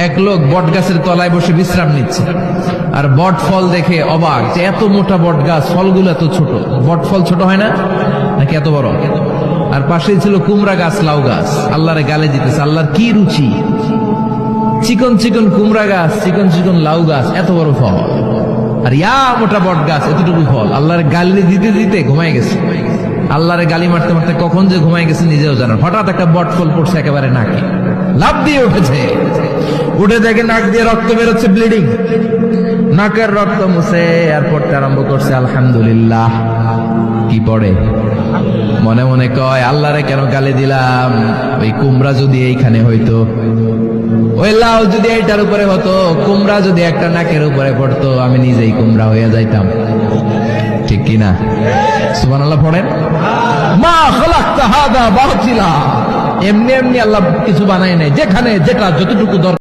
এক লোক বট গাছের তলায় বসে বিশ্রাম নিচ্ছে, আর বট ফল দেখে অবাক যে এত মোটা বট গাছ, ফলগুলো এত ছোট। বট ফল ছোট হয় না নাকি এত বড়? আর পাশেই ছিল কুমড়া গাছ, লাউ গাছ। আল্লাহরে গালে দিতেছে, আল্লাহর কি রুচি! চিকন চিকন কুমড়া গাছ, চিকন চিকন লাউ গাছ, এত বড় ফল, আর ইয়া মোটা বট গাছ, এতটুকু ফল। আল্লাহর গালি দিতে দিতে ঘুমাই গেছে। আল্লাহরে গালি মারতে মারতে কখন যে ঘুমাই গেছে নিজেও জানেন। হঠাৎ একটা বট ফল পড়ছে একেবারে নাকে, লাফ দিয়ে উঠেছে। উঠে দেখে নাক দিয়ে রক্ত বেরোচ্ছে, ব্লিডিং। নাকের রক্ত মুছে আর পড়তে আরম্ভ করছে আলহামদুলিল্লাহ। কি পড়ে? মনে মনে কয়, আল্লাহরে কেন গালি দিলাম? ওই কুমড়া যদি এইখানে হইতো, ওই লাউ যদি এইটার উপরে হতো, কুমড়া যদি একটা নাকের উপরে পড়তো, আমি নিজেই কুমড়া হয়ে যাইতাম। ঠিক কিনা? সুবহানাল্লাহ পড়েন। মা খালাকতা হাযা বাতিলা। এমনি এমনি আল্লাহ কিছু বানায় নাই, যেখানে যেটা যতটুকু দরকার